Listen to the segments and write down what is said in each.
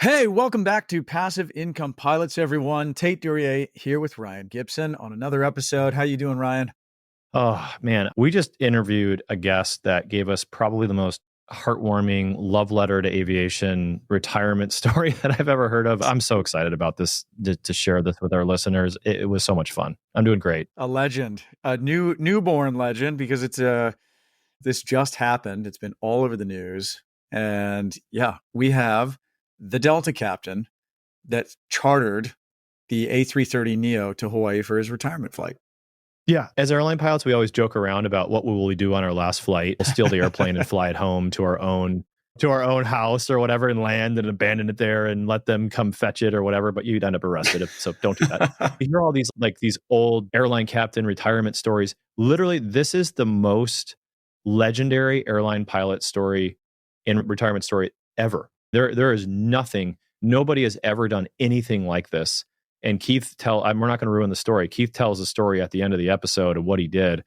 Hey, welcome back to Passive Income Pilots, everyone. Tate Duryea here with Ryan Gibson on another episode. How you doing, Ryan? Oh, man. We just interviewed a guest that gave us probably the most heartwarming love letter to aviation retirement story that I've ever heard of. I'm so excited about this to share this with our listeners. It was so much fun. I'm doing great. A legend, a newborn legend, because this just happened. It's been all over the news. And yeah, we have the Delta captain that chartered the A330neo to Hawaii for his retirement flight. Yeah. As airline pilots, we always joke around about what will we do on our last flight. We'll steal the airplane and fly it home to our own house or whatever and land and abandon it there and let them come fetch it or whatever, but you'd end up arrested. So don't do that. You hear all these old airline captain retirement stories. Literally, this is the most legendary airline pilot story and retirement story ever. There is nobody has ever done anything like this. And we're not going to ruin the story. Keith tells the story at the end of the episode of what he did.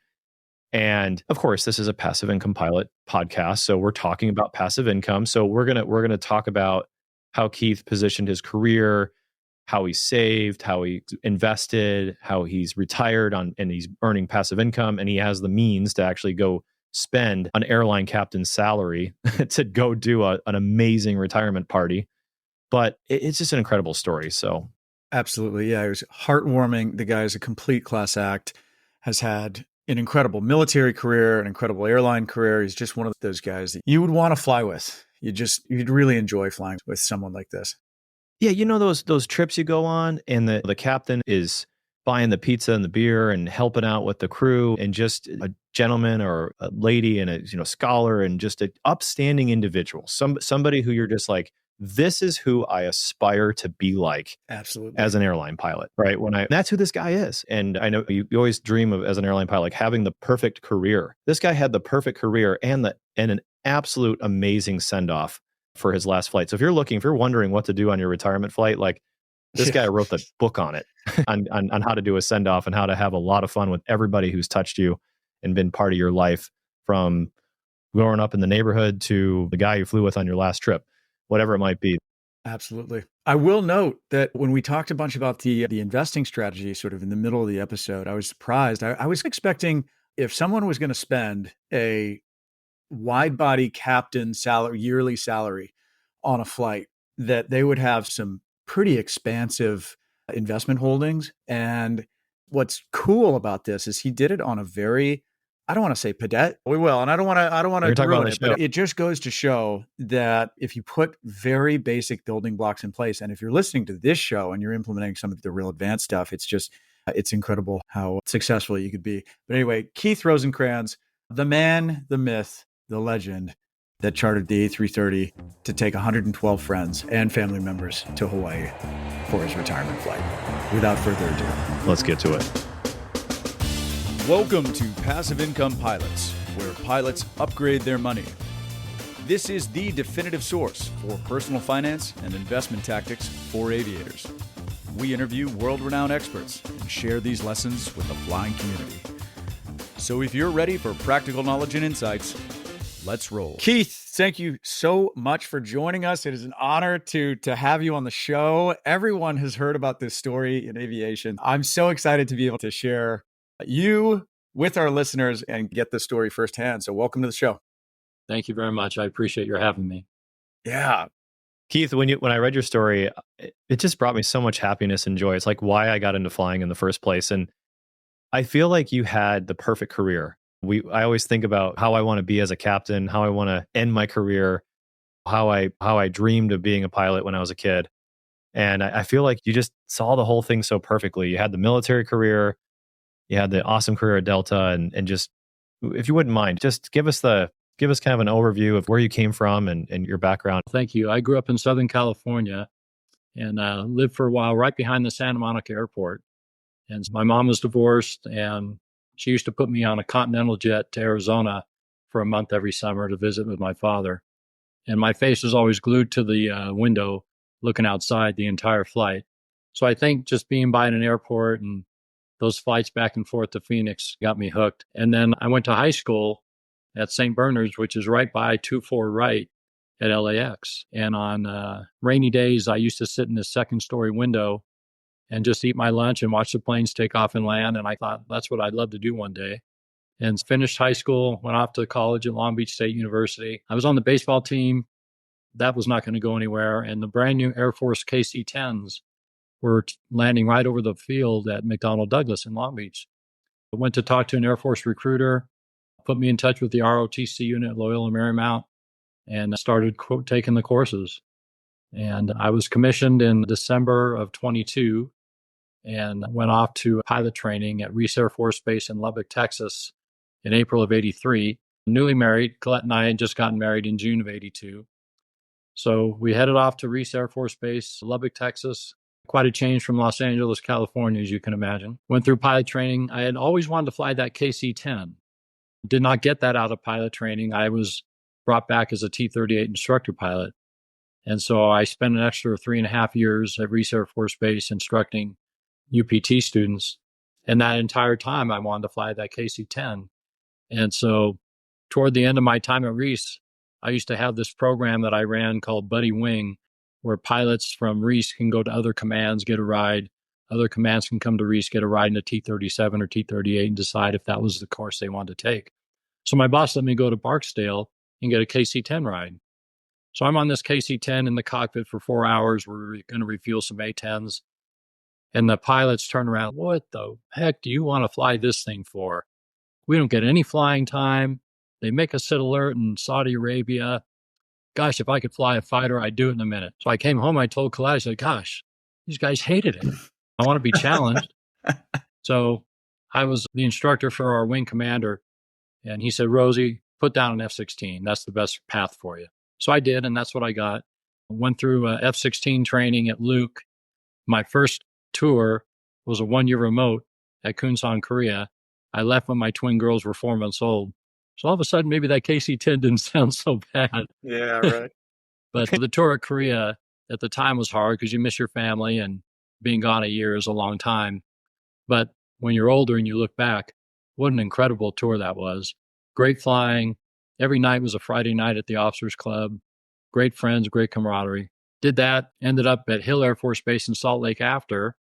And of course, this is a passive income pilot podcast. So we're talking about passive income. So we're going to talk about how Keith positioned his career, how he saved, how he invested, how he's retired and he's earning passive income. And he has the means to actually go spend an airline captain's salary to go do an amazing retirement party. But it's just an incredible story. So absolutely. Yeah, it was heartwarming. The guy is a complete class act, has had an incredible military career, an incredible airline career. He's just one of those guys that you would want to fly with. You'd really enjoy flying with someone like this. Yeah, you know those trips you go on and the captain is buying the pizza and the beer and helping out with the crew and just a gentleman or a lady and a scholar and just an upstanding individual. Somebody who you're just like, this is who I aspire to be like. Absolutely. As an airline pilot, right? That's who this guy is. And I know you always dream of, as an airline pilot, like having the perfect career. This guy had the perfect career and an absolute amazing send-off for his last flight. So if you're wondering what to do on your retirement flight, like this guy wrote the book on it, on how to do a send-off and how to have a lot of fun with everybody who's touched you and been part of your life, from growing up in the neighborhood to the guy you flew with on your last trip, whatever it might be. Absolutely. I will note that when we talked a bunch about the investing strategy sort of in the middle of the episode, I was surprised. I was expecting if someone was going to spend a wide body captain yearly salary on a flight, that they would have some pretty expansive investment holdings. And what's cool about this is he did it on a very, I don't want to say pedantic. We will, and I don't want to ruin it, but it just goes to show that if you put very basic building blocks in place, and if you're listening to this show and you're implementing some of the real advanced stuff, it's incredible how successful you could be. But anyway, Keith Rosenkranz, the man, the myth, the legend that chartered the A330 to take 112 friends and family members to Hawaii for his retirement flight. Without further ado, let's get to it. Welcome to Passive Income Pilots, where pilots upgrade their money. This is the definitive source for personal finance and investment tactics for aviators. We interview world-renowned experts and share these lessons with the flying community. So if you're ready for practical knowledge and insights, let's roll. Keith, thank you so much for joining us. It is an honor to have you on the show. Everyone has heard about this story in aviation. I'm so excited to be able to share you with our listeners and get the story firsthand. So welcome to the show. Thank you very much. I appreciate your having me. Yeah. Keith, when I read your story, it just brought me so much happiness and joy. It's like why I got into flying in the first place. And I feel like you had the perfect career. I always think about how I want to be as a captain, how I want to end my career, how I dreamed of being a pilot when I was a kid. And I feel like you just saw the whole thing so perfectly. You had the military career, you had the awesome career at Delta, and just, if you wouldn't mind, just give us kind of an overview of where you came from and your background. Thank you. I grew up in Southern California and lived for a while right behind the Santa Monica airport. And my mom was divorced, and she used to put me on a Continental jet to Arizona for a month every summer to visit with my father. And my face was always glued to the window looking outside the entire flight. So I think just being by an airport and those flights back and forth to Phoenix got me hooked. And then I went to high school at St. Bernard's, which is right by 24 Right. at LAX. And on rainy days, I used to sit in this second story window and just eat my lunch and watch the planes take off and land. And I thought that's what I'd love to do one day. And finished high school, went off to college at Long Beach State University. I was on the baseball team. That was not going to go anywhere. And the brand new Air Force KC-10s were landing right over the field at McDonnell Douglas in Long Beach. I went to talk to an Air Force recruiter, put me in touch with the ROTC unit at Loyola Marymount, and started taking the courses. And I was commissioned in December of 22 and went off to pilot training at Reese Air Force Base in Lubbock, Texas in April of 83. Newly married, Colette and I had just gotten married in June of 82. So we headed off to Reese Air Force Base, Lubbock, Texas. Quite a change from Los Angeles, California, as you can imagine. Went through pilot training. I had always wanted to fly that KC-10. Did not get that out of pilot training. I was brought back as a T-38 instructor pilot. And so I spent an extra 3.5 years at Reese Air Force Base instructing UPT students. And that entire time, I wanted to fly that KC-10. And so toward the end of my time at Reese, I used to have this program that I ran called Buddy Wing, where pilots from Reese can go to other commands, get a ride. Other commands can come to Reese, get a ride in a T-37 or T-38 and decide if that was the course they wanted to take. So my boss let me go to Barksdale and get a KC-10 ride. So I'm on this KC-10 in the cockpit for 4 hours. We're going to refuel some A-10s. And the pilots turn around, what the heck do you want to fly this thing for? We don't get any flying time. They make us sit alert in Saudi Arabia. Gosh, if I could fly a fighter, I'd do it in a minute. So I came home, I told Colette, I said, gosh, these guys hated it. I want to be challenged. So I was the instructor for our wing commander. And he said, Rosie, put down an F-16. That's the best path for you. So I did, and that's what I got. Went through F-16 training at Luke. My first tour was a 1-year remote at Kunsan, Korea. I left when my twin girls were 4 months old. So all of a sudden, maybe that KC-10 didn't sound so bad. Yeah, right. But the tour of Korea at the time was hard because you miss your family, and being gone a year is a long time. But when you're older and you look back, what an incredible tour that was. Great flying. Every night was a Friday night at the Officers Club. Great friends, great camaraderie. Did that, ended up at Hill Air Force Base in Salt Lake after.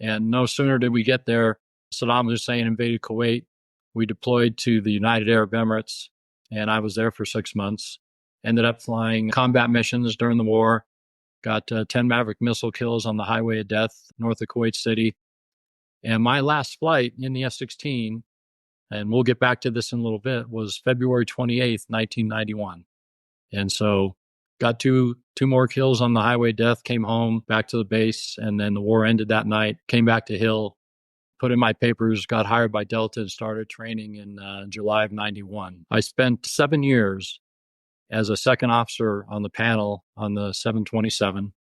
And no sooner did we get there, Saddam Hussein invaded Kuwait. We deployed to the United Arab Emirates, and I was there for 6 months. Ended up flying combat missions during the war. Got 10 Maverick missile kills on the Highway of Death north of Kuwait City. And my last flight in the F-16, and we'll get back to this in a little bit, was February 28th, 1991. And so got two more kills on the Highway of Death, came home, back to the base, and then the war ended that night, came back to Hill, put in my papers, got hired by Delta, and started training in July of 91. I spent 7 years as a second officer on the panel on the 727.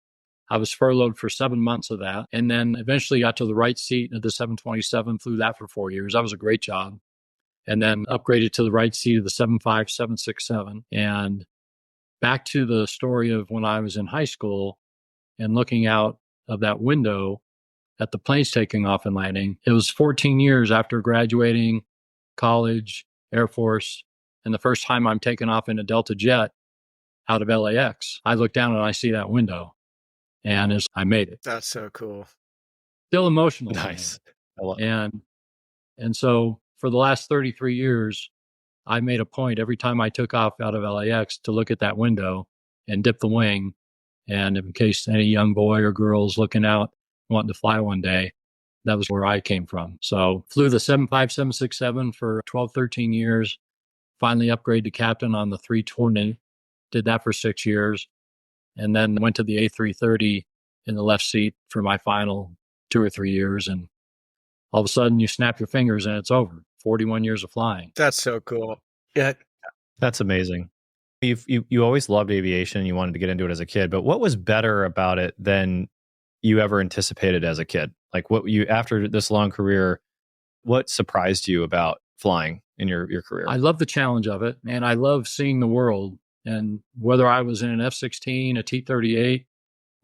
I was furloughed for 7 months of that, and then eventually got to the right seat of the 727, flew that for 4 years. That was a great job. And then upgraded to the right seat of the 75, 767. And back to the story of when I was in high school and looking out of that window at the planes taking off and landing. It was 14 years after graduating college, Air Force, and the first time I'm taking off in a Delta jet out of LAX. I look down and I see that window, and I made it. That's so cool. Still emotional. Nice. And so for the last 33 years, I made a point every time I took off out of LAX to look at that window and dip the wing. And in case any young boy or girl's looking out, wanting to fly one day, that was where I came from. So flew the 75, 767 for 12, 13 years, finally upgraded to captain on the 320, did that for 6 years, and then went to the A330 in the left seat for my final 2 or 3 years. And all of a sudden you snap your fingers and it's over. 41 years of flying. That's so cool. Yeah. That's amazing. You always loved aviation. You wanted to get into it as a kid, but what was better about it than you ever anticipated as a kid? Like after this long career, what surprised you about flying in your career? I love the challenge of it, and I love seeing the world. And whether I was in an F-16, a T-38,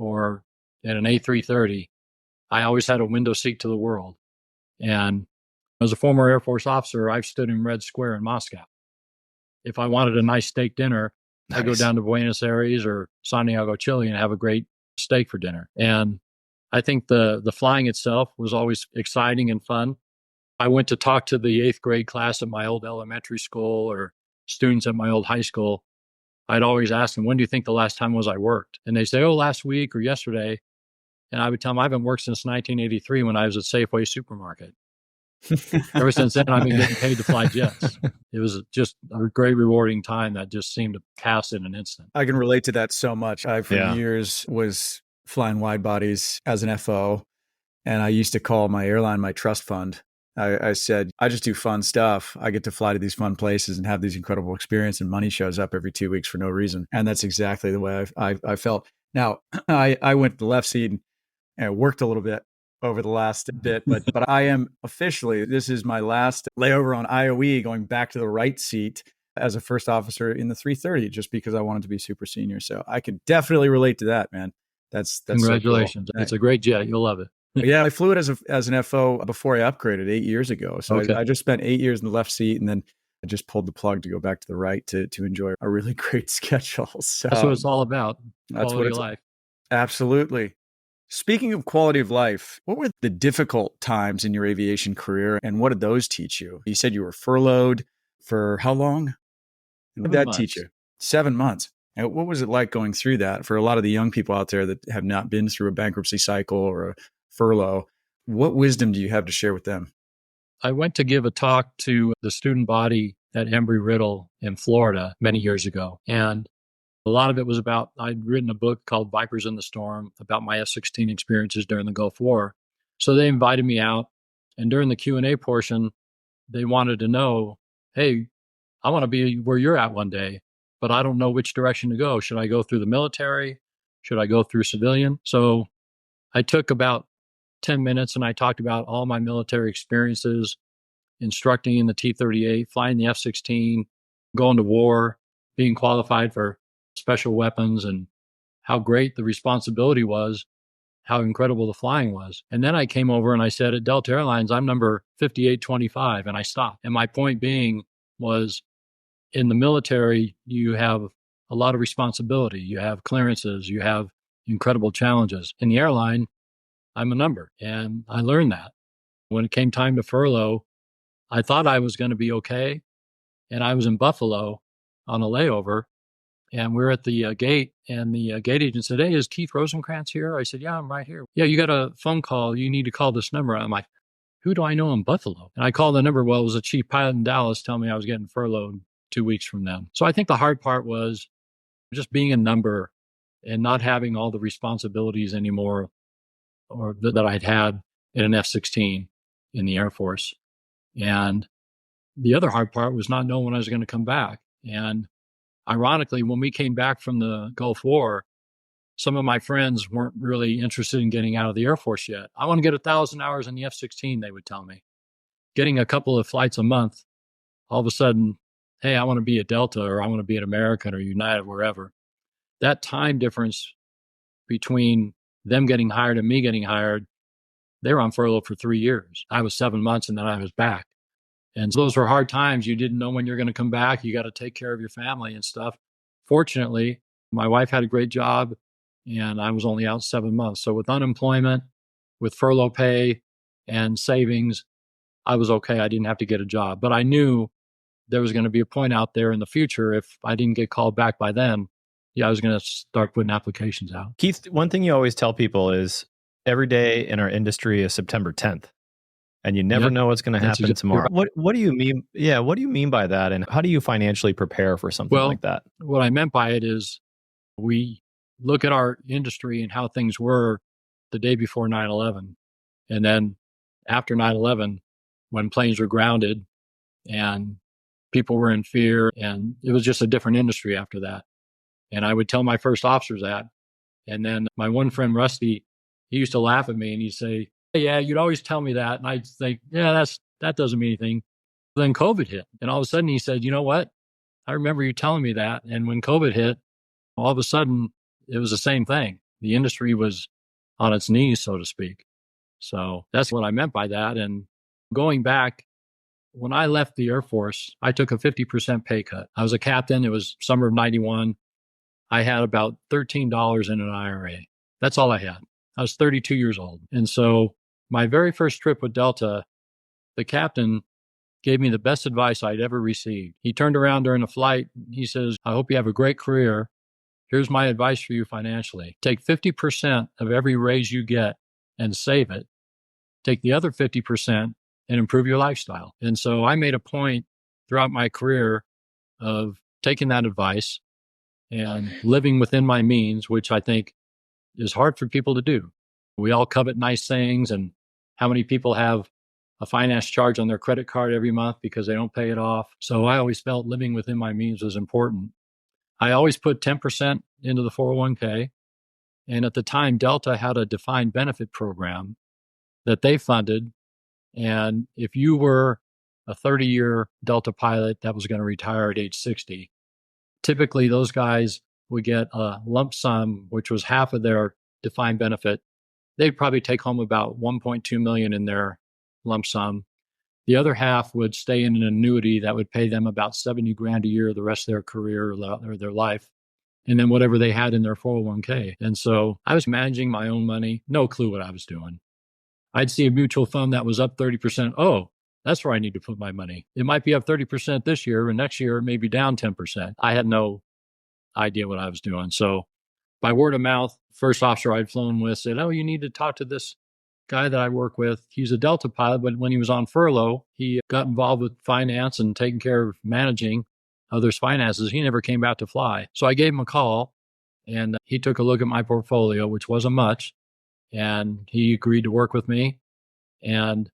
or in an A330, I always had a window seat to the world. And as a former Air Force officer, I've stood in Red Square in Moscow. If I wanted a nice steak dinner, I go Nice. down to Buenos Aires or Santiago, Chile, and have a great steak for dinner. And I think the flying itself was always exciting and fun. I went to talk to the 8th grade class at my old elementary school or students at my old high school. I'd always ask them, when do you think the last time was I worked? And they say, oh, last week or yesterday. And I would tell them, I haven't worked since 1983 when I was at Safeway Supermarket. Ever since then, I've been getting paid to fly jets. It was just a great rewarding time that just seemed to pass in an instant. I can relate to that so much. I, for Yeah. years, was flying wide bodies as an FO, and I used to call my airline my trust fund. I said, I just do fun stuff. I get to fly to these fun places and have these incredible experiences, and money shows up every 2 weeks for no reason. And that's exactly the way I felt. Now, I went to the left seat and worked a little bit over the last bit, but I am officially, this is my last layover on IOE, going back to the right seat as a first officer in the 330, just because I wanted to be super senior. So I could definitely relate to that, man. That's Congratulations. So cool. It's a great jet. You'll love it. Yeah, I flew it as an FO before I upgraded 8 years ago. So Okay. I just spent 8 years in the left seat, and then I just pulled the plug to go back to the right to enjoy a really great schedule. So That's what it's all about. That's Quality what of it's life. Absolutely. Speaking of quality of life, what were the difficult times in your aviation career, and what did those teach you? You said you were furloughed for how long? What did that teach you? 7 months. And what was it like going through that for a lot of the young people out there that have not been through a bankruptcy cycle or a furlough? What wisdom do you have to share with them? I went to give a talk to the student body at Embry-Riddle in Florida many years ago. And a lot of it was about, I'd written a book called Vipers in the Storm about my F-16 experiences during the Gulf War. So they invited me out. And during the Q&A portion, they wanted to know, hey, I want to be where you're at one day, but I don't know which direction to go. Should I go through the military? Should I go through civilian? So I took about 10 minutes and I talked about all my military experiences, instructing in the T-38, flying the F-16, going to war, being qualified for special weapons, and how great the responsibility was, how incredible the flying was. And then I came over and I said, at Delta Airlines, I'm number 5825, and I stopped. And my point being was, in the military, you have a lot of responsibility. You have clearances, you have incredible challenges. In the airline, I'm a number. And I learned that. When it came time to furlough, I thought I was going to be okay. And I was in Buffalo on a layover. And we're at the gate. And the gate agent said, hey, is Keith Rosenkranz here? I said, yeah, I'm right here. Yeah, you got a phone call. You need to call this number. I'm like, who do I know in Buffalo? And I called the number. Well, it was a chief pilot in Dallas telling me I was getting furloughed 2 weeks from them. So I think the hard part was just being a number and not having all the responsibilities anymore or that I'd had in an F-16 in the Air Force. And the other hard part was not knowing when I was going to come back. And ironically, when we came back from the Gulf War, some of my friends weren't really interested in getting out of the Air Force yet. I want to get 1,000 hours in the F-16, they would tell me. Getting a couple of flights a month, all of a sudden, hey, I want to be at Delta, or I want to be at American or United, wherever. That time difference between them getting hired and me getting hired, they were on furlough for 3 years. I was 7 months and then I was back. And so those were hard times. You didn't know when you're going to come back. You got to take care of your family and stuff. Fortunately, my wife had a great job and I was only out 7 months. So with unemployment, with furlough pay and savings, I was okay. I didn't have to get a job. But I knew there was going to be a point out there in the future, if I didn't get called back by then, I was going to start putting applications out. Keith, one thing you always tell people is every day in our industry is September 10th. And you never know what's going to happen tomorrow. What do you mean? Yeah. What do you mean by that? And how do you financially prepare for something like that? What I meant by it is we look at our industry and how things were the day before 9/11. And then after 9/11, when planes were grounded and people were in fear, and it was just a different industry after that. And I would tell my first officers that. And then my one friend, Rusty, he used to laugh at me and he'd say, yeah, you'd always tell me that. And I'd think, yeah, that doesn't mean anything. Then COVID hit. And all of a sudden he said, you know what? I remember you telling me that. And when COVID hit, all of a sudden it was the same thing. The industry was on its knees, so to speak. So that's what I meant by that. And going back, when I left the Air Force, I took a 50% pay cut. I was a captain. It was summer of 91. I had about $13 in an IRA. That's all I had. I was 32 years old. And so my very first trip with Delta, the captain gave me the best advice I'd ever received. He turned around during the flight. He says, I hope you have a great career. Here's my advice for you financially. Take 50% of every raise you get and save it. Take the other 50% and improve your lifestyle. And so I made a point throughout my career of taking that advice and living within my means, which I think is hard for people to do. We all covet nice things, and how many people have a finance charge on their credit card every month because they don't pay it off. So I always felt living within my means was important. I always put 10% into the 401k. And at the time, Delta had a defined benefit program that they funded. And if you were a 30-year Delta pilot that was going to retire at age 60, typically those guys would get a lump sum, which was half of their defined benefit. They'd probably take home about $1.2 million in their lump sum. The other half would stay in an annuity that would pay them about 70 grand a year the rest of their career or their life. And then whatever they had in their 401k. And so I was managing my own money, no clue what I was doing. I'd see a mutual fund that was up 30%. Oh, that's where I need to put my money. It might be up 30% this year, and next year it may be down 10%. I had no idea what I was doing. So by word of mouth, first officer I'd flown with said, oh, you need to talk to this guy that I work with. He's a Delta pilot, but when he was on furlough, he got involved with finance and taking care of managing others' finances. He never came back to fly. So I gave him a call, and he took a look at my portfolio, which wasn't much, and he agreed to work with me. And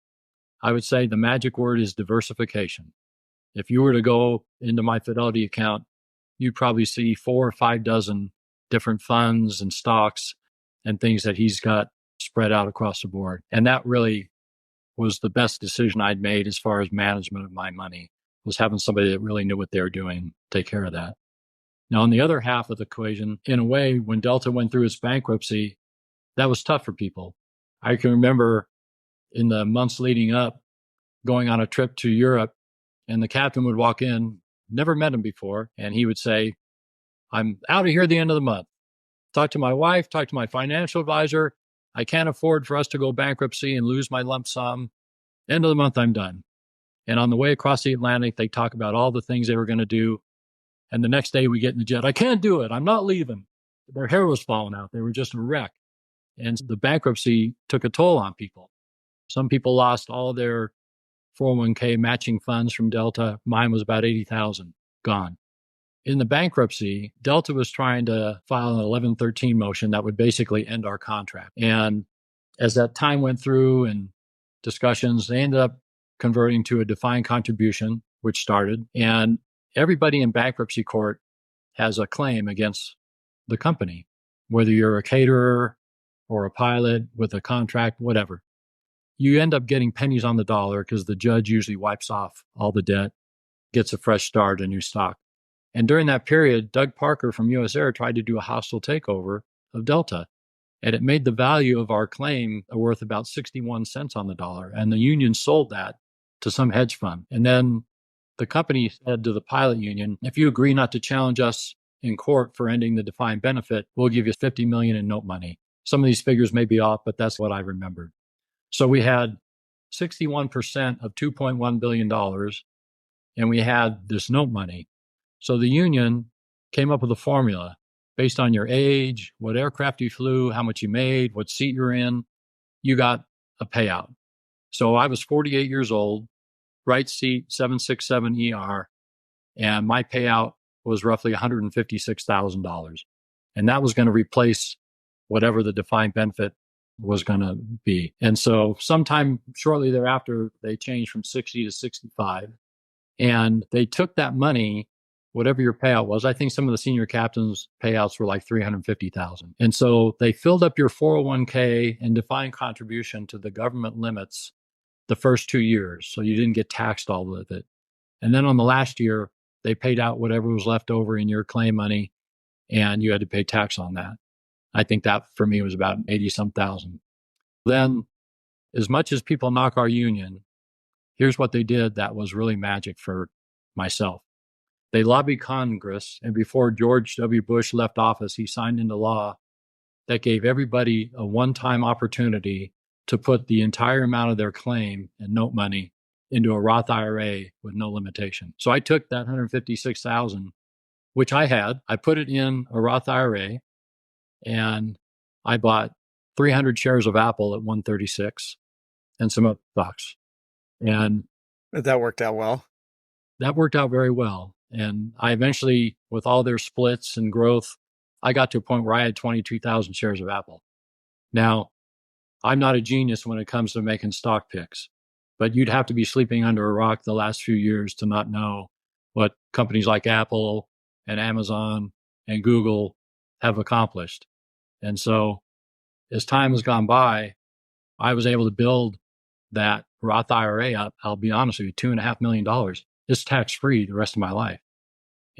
I would say the magic word is diversification. If you were to go into my Fidelity account, you'd probably see 4 or 5 dozen different funds and stocks and things that he's got spread out across the board. And that really was the best decision I'd made as far as management of my money, was having somebody that really knew what they were doing, take care of that. Now, on the other half of the equation, in a way, when Delta went through its bankruptcy, that was tough for people. I can remember in the months leading up, going on a trip to Europe, and the captain would walk in, never met him before, and he would say, I'm out of here at the end of the month. Talk to my wife, talk to my financial advisor. I can't afford for us to go bankruptcy and lose my lump sum. End of the month, I'm done. And on the way across the Atlantic, they talk about all the things they were going to do. And the next day we get in the jet. I can't do it. I'm not leaving. Their hair was falling out. They were just a wreck. And the bankruptcy took a toll on people. Some people lost all their 401k matching funds from Delta. Mine was about 80,000 gone. In the bankruptcy, Delta was trying to file an 1113 motion that would basically end our contract. And as that time went through and discussions, they ended up converting to a defined contribution, which started. And everybody in bankruptcy court has a claim against the company, whether you're a caterer or a pilot with a contract, whatever. You end up getting pennies on the dollar because the judge usually wipes off all the debt, gets a fresh start, a new stock. And during that period, Doug Parker from US Air tried to do a hostile takeover of Delta. And it made the value of our claim worth about 61 cents on the dollar. And the union sold that to some hedge fund. And then the company said to the pilot union, if you agree not to challenge us in court for ending the defined benefit, we'll give you $50 million in note money. Some of these figures may be off, but that's what I remembered. So we had 61% of $2.1 billion, and we had this note money. So the union came up with a formula based on your age, what aircraft you flew, how much you made, what seat you're in, you got a payout. So I was 48 years old, right seat, 767ER, and my payout was roughly $156,000. And that was going to replace whatever the defined benefit was going to be. And so sometime shortly thereafter, they changed from 60 to 65. And they took that money, whatever your payout was. I think some of the senior captains' payouts were like $350,000. And so they filled up your 401k and defined contribution to the government limits the first 2 years. So you didn't get taxed all of it. And then on the last year, they paid out whatever was left over in your claim money, and you had to pay tax on that. I think that for me was about 80 some thousand. Then, as much as people knock our union, here's what they did that was really magic for myself. They lobbied Congress, and before George W. Bush left office, he signed into law that gave everybody a one-time opportunity to put the entire amount of their claim and note money into a Roth IRA with no limitation. So I took that $156,000, which I had, I put it in a Roth IRA, and I bought 300 shares of Apple at 136 and some other stocks. And That worked out well. that worked out very well. And I eventually, with all their splits and growth, I got to a point where I had 22,000 shares of Apple. Now, I'm not a genius when it comes to making stock picks, but you'd have to be sleeping under a rock the last few years to not know what companies like Apple and Amazon and Google have accomplished. And so as time has gone by, I was able to build that Roth IRA up. I'll be honest with you, $2.5 million. It's tax-free the rest of my life.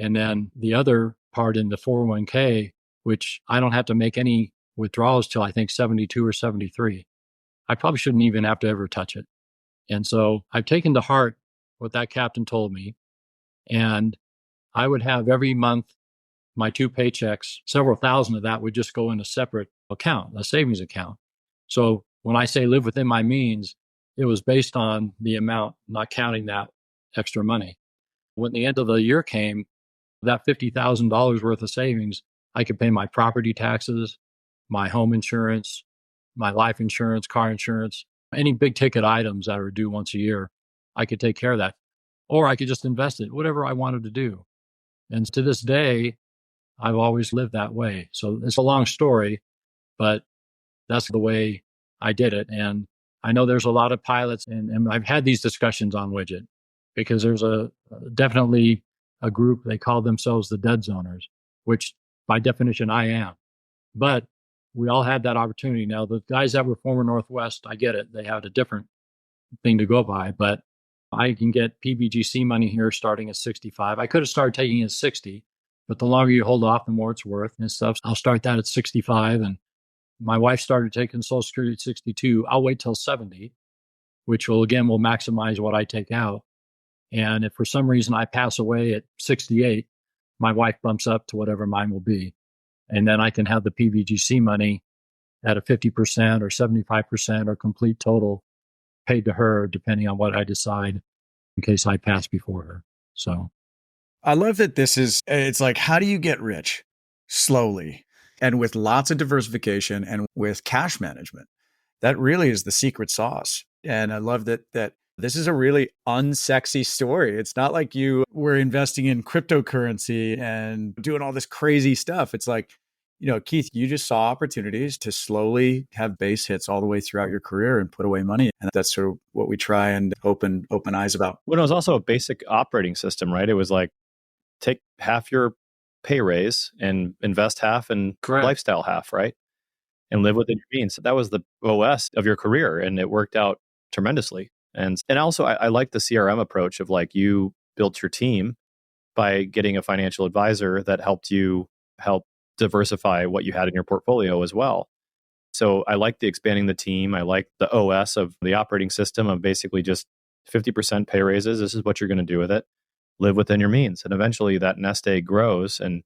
And then the other part in the 401k, which I don't have to make any withdrawals till I think 72 or 73. I probably shouldn't even have to ever touch it. And so I've taken to heart what that captain told me. And I would have every month my 2 paychecks, several thousand of that would just go in a separate account, a savings account. So when I say live within my means, it was based on the amount, not counting that extra money. When the end of the year came, that $50,000 worth of savings, I could pay my property taxes, my home insurance, my life insurance, car insurance, any big ticket items that are due once a year. I could take care of that. Or I could just invest it, whatever I wanted to do. And to this day, I've always lived that way. So it's a long story, but that's the way I did it. And I know there's a lot of pilots, and I've had these discussions on Widget because there's definitely a group, they call themselves the dead zoners, which by definition I am. But we all had that opportunity. Now, the guys that were former Northwest, I get it. They had a different thing to go by, but I can get PBGC money here starting at 65. I could have started taking it at 60, but the longer you hold off, the more it's worth and stuff. I'll start that at 65. And my wife started taking Social Security at 62. I'll wait till 70, which will maximize what I take out. And if for some reason I pass away at 68, my wife bumps up to whatever mine will be. And then I can have the PBGC money at a 50% or 75% or complete total paid to her, depending on what I decide in case I pass before her. So I love that it's like, how do you get rich? Slowly and with lots of diversification and with cash management. That really is the secret sauce. And I love that this is a really unsexy story. It's not like you were investing in cryptocurrency and doing all this crazy stuff. It's like, Keith, you just saw opportunities to slowly have base hits all the way throughout your career and put away money. And that's sort of what we try and open eyes about. Well, it was also a basic operating system, right? It was like, take half your pay raise and invest half and Correct. Lifestyle half, right? And live within your means. So that was the OS of your career, and it worked out tremendously. And also, I like the CRM approach of like, you built your team by getting a financial advisor that helped you help diversify what you had in your portfolio as well. So I like the expanding the team. I like the OS of the operating system of basically just 50% pay raises. This is what you're going to do with it. Live within your means. And eventually that nest egg grows. And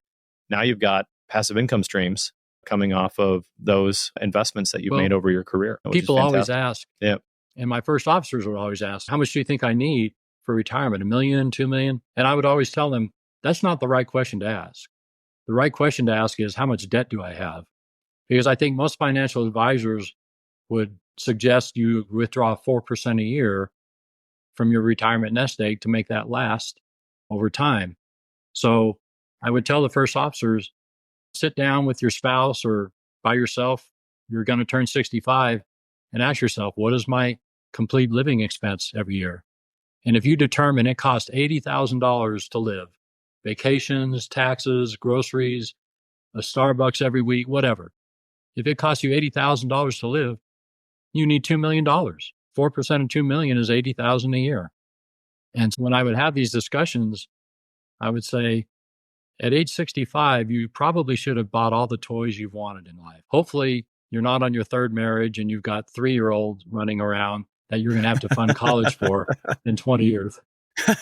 now you've got passive income streams coming off of those investments that you've made over your career. People always ask, yeah. And my first officers would always ask, how much do you think I need for retirement? $1 million, $2 million? And I would always tell them, that's not the right question to ask. The right question to ask is, how much debt do I have? Because I think most financial advisors would suggest you withdraw 4% a year from your retirement nest egg to make that last over time. So I would tell the first officers, sit down with your spouse or by yourself. You're going to turn 65 and ask yourself, what is my complete living expense every year? And if you determine it costs $80,000 to live, vacations, taxes, groceries, a Starbucks every week, whatever. If it costs you $80,000 to live, you need $2 million. 4% of $2 million is $80,000 a year. And when I would have these discussions, I would say, at age 65, you probably should have bought all the toys you've wanted in life. Hopefully, you're not on your third marriage and you've got 3-year-olds running around that you're going to have to fund college for in 20 years.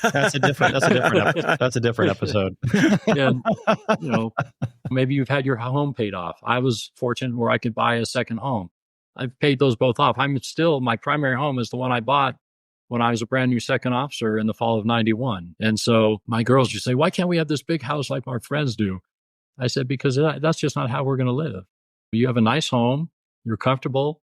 That's a different episode. And, maybe you've had your home paid off. I was fortunate where I could buy a second home. I've paid those both off. My primary home is the one I bought when I was a brand new second officer in the fall of 91. And so my girls just say, why can't we have this big house like our friends do? I said, because that's just not how we're going to live. You have a nice home, you're comfortable,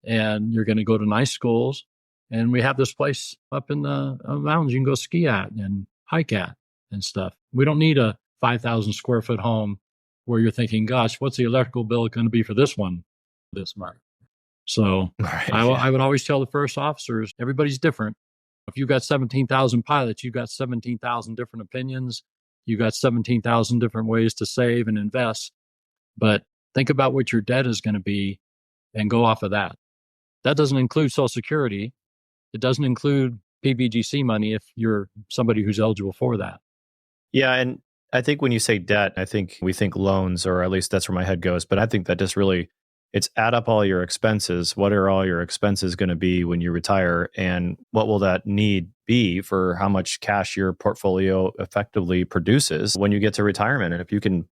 and you're going to go to nice schools. And we have this place up in the mountains you can go ski at and hike at and stuff. We don't need a 5,000 square foot home where you're thinking, gosh, what's the electrical bill going to be for this one this month? So I would always tell the first officers, everybody's different. If you've got 17,000 pilots, you've got 17,000 different opinions. You've got 17,000 different ways to save and invest. But think about what your debt is going to be and go off of that. That doesn't include Social Security. It doesn't include PBGC money if you're somebody who's eligible for that. Yeah. And I think when you say debt, I think we think loans, or at least that's where my head goes. But I think that just really, it's add up all your expenses. What are all your expenses going to be when you retire? And what will that need be for how much cash your portfolio effectively produces when you get to retirement? And if you can,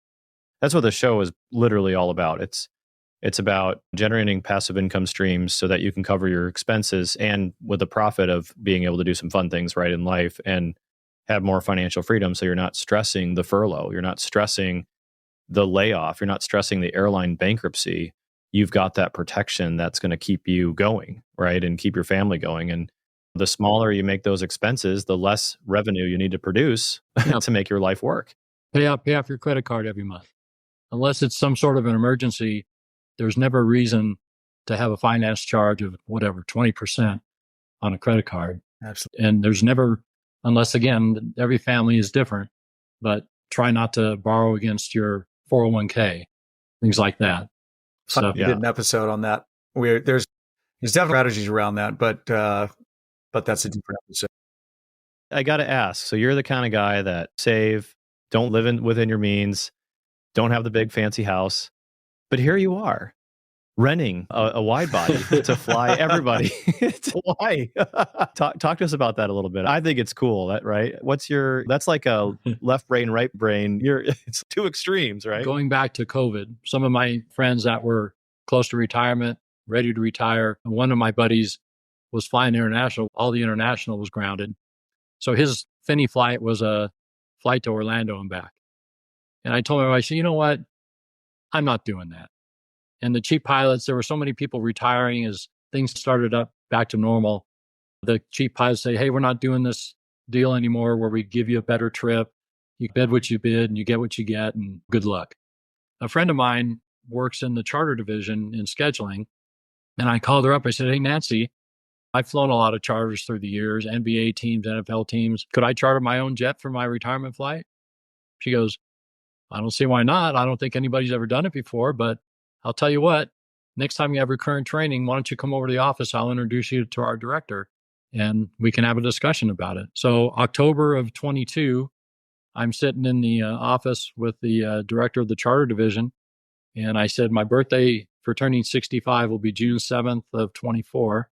that's what the show is literally all about. It's about generating passive income streams so that you can cover your expenses and with the profit of being able to do some fun things right in life and have more financial freedom. So you're not stressing the furlough. You're not stressing the layoff. You're not stressing the airline bankruptcy. You've got that protection that's going to keep you going, right? And keep your family going. And the smaller you make those expenses, the less revenue you need to produce to make your life work. Pay off your credit card every month. Unless it's some sort of an emergency, there's never a reason to have a finance charge of 20% on a credit card. Absolutely. And there's never, unless again, every family is different, but try not to borrow against your 401k, things like that. So we did an episode on that. There's definitely strategies around that, but that's a different episode. I got to ask. So you're the kind of guy that save, don't live within your means, don't have the big fancy house, but here you are renting a wide body to fly everybody. Why? Talk to us about that a little bit. I think it's cool. Right? That's like a left brain, right brain. It's two extremes, right? Going back to COVID, some of my friends that were close to retirement, ready to retire, one of my buddies was flying international. All the international was grounded. So his Finney flight was a flight to Orlando and back. And I told him, I said, you know what? I'm not doing that. And the cheap pilots, there were so many people retiring as things started up back to normal. The cheap pilots say, hey, we're not doing this deal anymore where we give you a better trip. You bid what you bid and you get what you get and good luck. A friend of mine works in the charter division in scheduling. And I called her up. I said, hey, Nancy, I've flown a lot of charters through the years, NBA teams, NFL teams. Could I charter my own jet for my retirement flight? She goes, I don't see why not. I don't think anybody's ever done it before, but I'll tell you what, next time you have recurrent training, why don't you come over to the office? I'll introduce you to our director and we can have a discussion about it. So October of 22, I'm sitting in the office with the director of the charter division. And I said, my birthday for turning 65 will be June 7th of 24.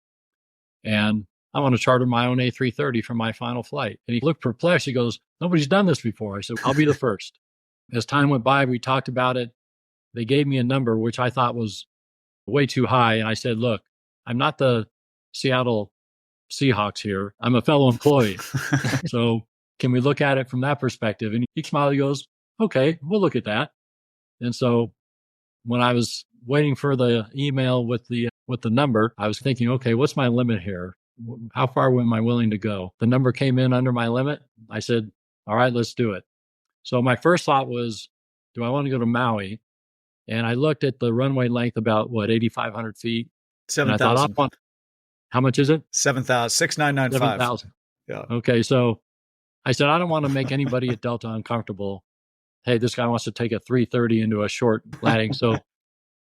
And I want to charter my own A330 for my final flight. And he looked perplexed. He goes, nobody's done this before. I said, I'll be the first. As time went by, we talked about it. They gave me a number, which I thought was way too high. And I said, look, I'm not the Seattle Seahawks here. I'm a fellow employee. So can we look at it from that perspective? And he smiled. He goes, okay, we'll look at that. And so when I was waiting for the email with the number, I was thinking, okay, what's my limit here? How far am I willing to go? The number came in under my limit. I said, all right, let's do it. So my first thought was, do I want to go to Maui? And I looked at the runway length about 8,500 feet. 7,000. How much is it? 7,000. 6,995. 7,000. Yeah. Okay. So I said, I don't want to make anybody at Delta uncomfortable. Hey, this guy wants to take a 330 into a short landing. So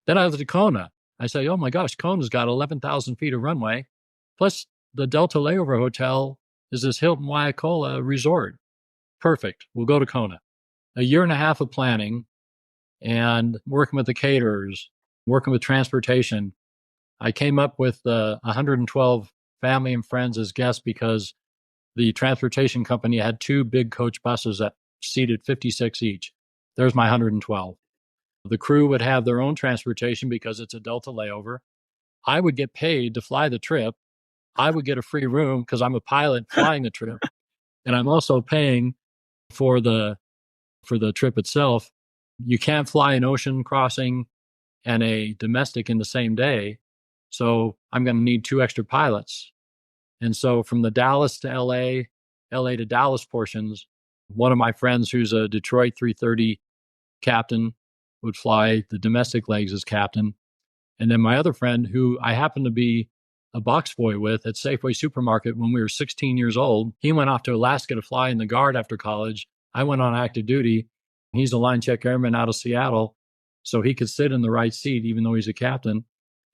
then I looked at Kona. I said, oh my gosh, Kona's got 11,000 feet of runway. Plus the Delta layover hotel is this Hilton Waikola resort. Perfect. We'll go to Kona. A year and a half of planning and working with the caterers, working with transportation. I came up with 112 family and friends as guests because the transportation company had 2 big coach buses that seated 56 each. There's my 112. The crew would have their own transportation because it's a Delta layover. I would get paid to fly the trip. I would get a free room because I'm a pilot flying the trip. And I'm also paying for the trip itself. You can't fly an ocean crossing and a domestic in the same day. So I'm going to need 2 extra pilots. And so from the Dallas to LA to Dallas portions, one of my friends who's a Detroit 330 captain would fly the domestic legs as captain. And then my other friend, who I happened to be a box boy with at Safeway Supermarket when we were 16 years old, he went off to Alaska to fly in the Guard after college. I went on active duty. He's a line check airman out of Seattle, so he could sit in the right seat even though he's a captain.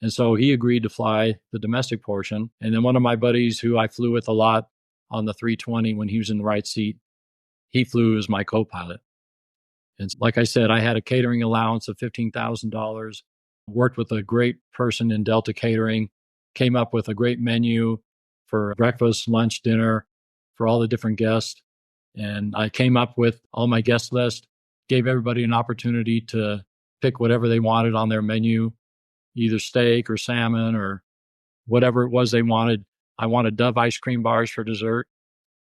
And so he agreed to fly the domestic portion. And then one of my buddies who I flew with a lot on the 320 when he was in the right seat, he flew as my co-pilot. And like I said, I had a catering allowance of $15,000, worked with a great person in Delta Catering, came up with a great menu for breakfast, lunch, dinner for all the different guests. And I came up with all my guest list, gave everybody an opportunity to pick whatever they wanted on their menu, either steak or salmon or whatever it was they wanted. I wanted Dove ice cream bars for dessert,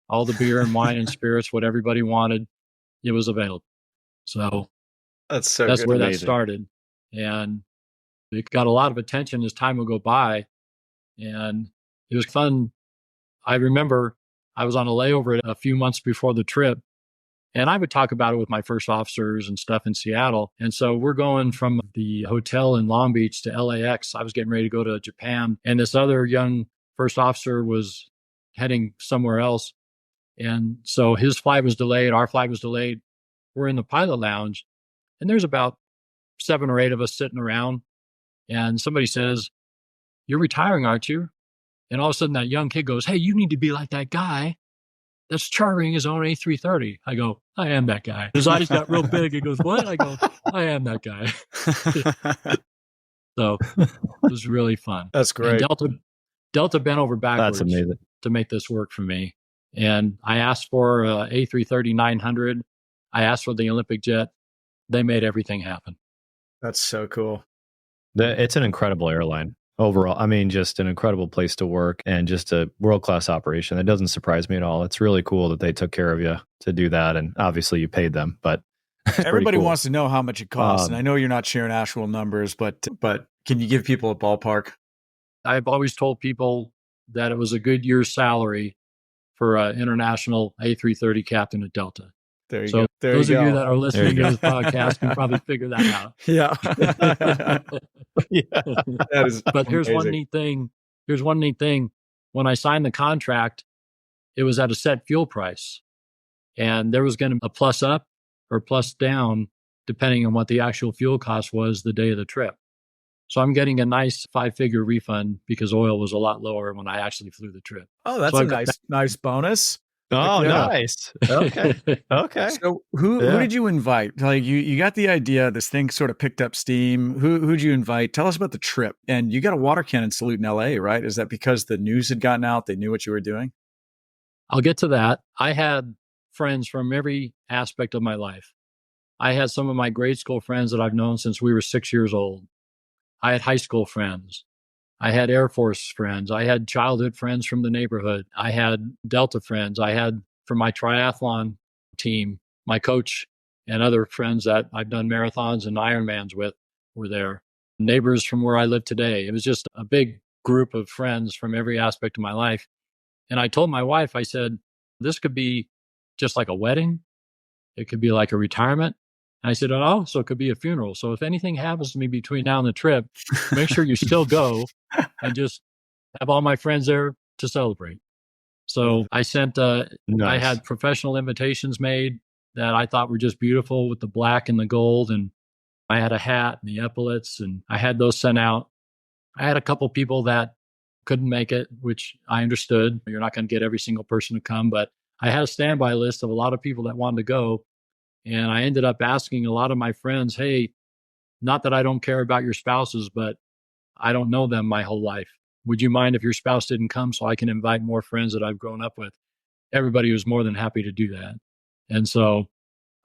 all the beer and wine and spirits, what everybody wanted, it was available. So that's where that started. And it got a lot of attention as time would go by. And it was fun. I remember I was on a layover a few months before the trip, and I would talk about it with my first officers and stuff in Seattle. And so we're going from the hotel in Long Beach to LAX. I was getting ready to go to Japan. And this other young first officer was heading somewhere else. And so his flight was delayed. Our flight was delayed. We're in the pilot lounge, and there's about 7 or 8 of us sitting around. And somebody says, "You're retiring, aren't you?" And all of a sudden that young kid goes, "Hey, you need to be like that guy that's chartering his own A330. I go, "I am that guy." His eyes got real big. He goes, "What?" I go, "I am that guy." So it was really fun. That's great. And Delta bent over backwards to make this work for me. And I asked for A330-900. I asked for the Olympic jet. They made everything happen. That's so cool. It's an incredible airline. Overall, I mean, just an incredible place to work and just a world-class operation. That doesn't surprise me at all. It's really cool that they took care of you to do that. And obviously you paid them, but everybody cool. wants to know how much it costs. And I know you're not sharing actual numbers, but can you give people a ballpark? I've always told people that it was a good year's salary for an international A330 captain at Delta. There you go. Those of you that are listening to this podcast can probably figure that out. Yeah. Yeah. That is but here's amazing. one neat thing. When I signed the contract, it was at a set fuel price. And there was going to be a plus up or plus down, depending on what the actual fuel cost was the day of the trip. So I'm getting a nice 5-figure refund because oil was a lot lower when I actually flew the trip. Oh, that's a nice bonus. Oh, Yeah. nice. Okay. Okay. So who did you invite? Like you got the idea, this thing sort of picked up steam. Who'd you invite? Tell us about the trip. And you got a water cannon salute in LA, right? Is that because the news had gotten out? They knew what you were doing? I'll get to that. I had friends from every aspect of my life. I had some of my grade school friends that I've known since we were 6 years old. I had high school friends. I had Air Force friends. I had childhood friends from the neighborhood. I had Delta friends. I had, from my triathlon team, my coach and other friends that I've done marathons and Ironmans with were there. Neighbors from where I live today. It was just a big group of friends from every aspect of my life. And I told my wife, I said, this could be just like a wedding. It could be like a retirement. And I said, it also could be a funeral. So if anything happens to me between now and the trip, make sure you still go and just have all my friends there to celebrate. So I sent, Nice. I had professional invitations made that I thought were just beautiful with the black and the gold. And I had a hat and the epaulets, and I had those sent out. I had a couple people that couldn't make it, which I understood. You're not going to get every single person to come, but I had a standby list of a lot of people that wanted to go. And I ended up asking a lot of my friends, hey, not that I don't care about your spouses, but I don't know them my whole life. would you mind if your spouse didn't come so I can invite more friends that I've grown up with? Everybody was more than happy to do that. And so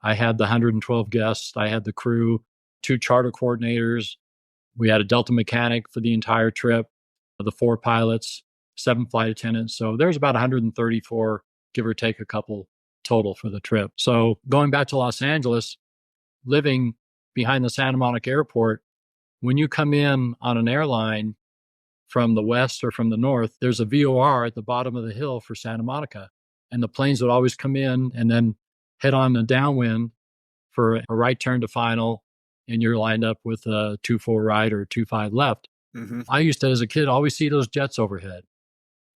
I had the 112 guests. I had the crew, 2 charter coordinators. We had a Delta mechanic for the entire trip, the 4 pilots, 7 flight attendants. So there's about 134, give or take a couple total for the trip. So going back to Los Angeles, living behind the Santa Monica airport, when you come in on an airline from the west or from the north, there's a VOR at the bottom of the hill for Santa Monica. And the planes would always come in and then head on a downwind for a right turn to final. And you're lined up with a 2-4 right or 2-5 left. Mm-hmm. I used to, as a kid, always see those jets overhead.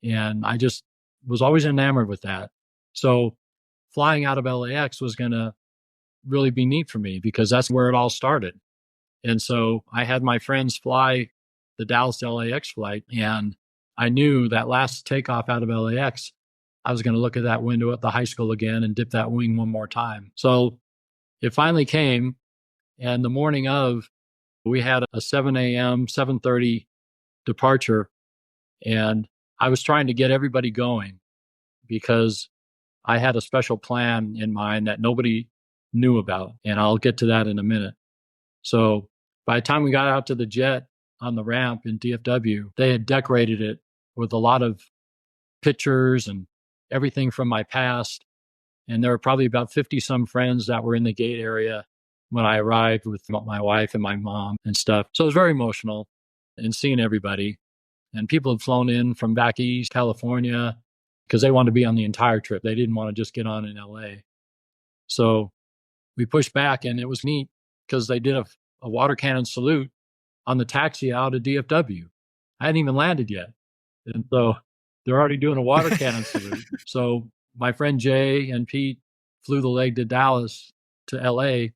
And I just was always enamored with that. So flying out of LAX was going to really be neat for me because that's where it all started. And so I had my friends fly the Dallas to LAX flight. And I knew that last takeoff out of LAX, I was going to look at that window at the high school again and dip that wing one more time. So it finally came. And the morning of, we had a 7 a.m., 7:30 departure. And I was trying to get everybody going because I had a special plan in mind that nobody knew about. And I'll get to that in a minute. So by the time we got out to the jet on the ramp in DFW, they had decorated it with a lot of pictures and everything from my past. And there were probably about 50 some friends that were in the gate area when I arrived with my wife and my mom and stuff. So it was very emotional and seeing everybody. And people had flown in from back east, California, because they wanted to be on the entire trip. They didn't want to just get on in LA. So we pushed back, and it was neat because they did a water cannon salute on the taxi out of DFW. I hadn't even landed yet. And so they're already doing a water cannon salute. So my friend Jay and Pete flew the leg to Dallas to LA.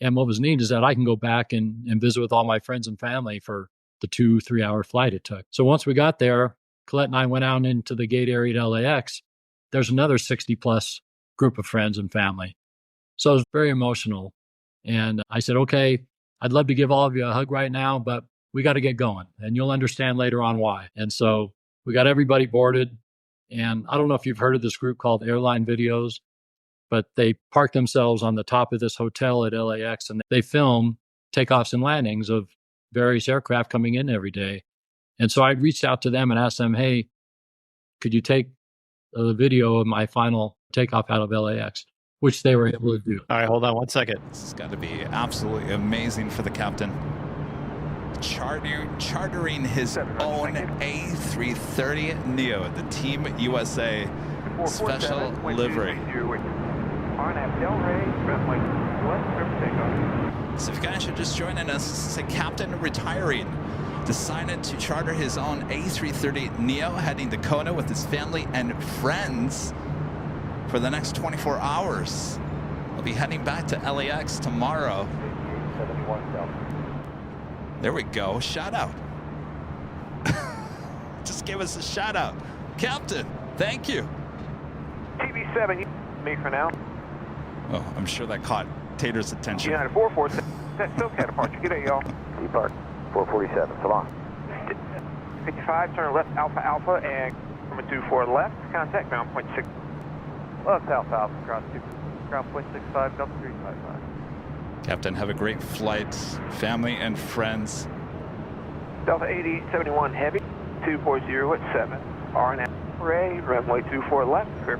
And what was neat is that I can go back and visit with all my friends and family for the 2-3 hour flight it took. So once we got there, Colette and I went out into the gate area at LAX. There's another 60 plus group of friends and family. So it was very emotional. And I said, okay, I'd love to give all of you a hug right now, but we got to get going. And you'll understand later on why. And so we got everybody boarded. And I don't know if you've heard of this group called Airline Videos, but they park themselves on the top of this hotel at LAX and they film takeoffs and landings of various aircraft coming in every day. And so I reached out to them and asked them, hey, could you take a video of my final takeoff out of LAX, which they were able to do. All right, hold on one second. This has got to be absolutely amazing for the captain. Chartering his own A330neo, the Team USA special livery. So if you guys are just joining us, this is a captain retiring. Decided to charter his own A330neo, heading to Kona with his family and friends for the next 24 hours. We'll be heading back to LAX tomorrow. There we go. Shout out. Just give us a shout out. Captain, thank you. TV7, me for now. Oh, I'm sure that caught Tater's attention. United 447, that's SoCal departure. Good day, y'all. Depart 447, so long. 55, turn left Alpha Alpha and number 24 left. Contact ground point 6. Left Alpha Alpha, ground point 65, Delta 355. Captain, have a great flight. Family and friends. Delta 8071 Heavy, 240 at 7. RNF Ray, runway 24 left. Clear.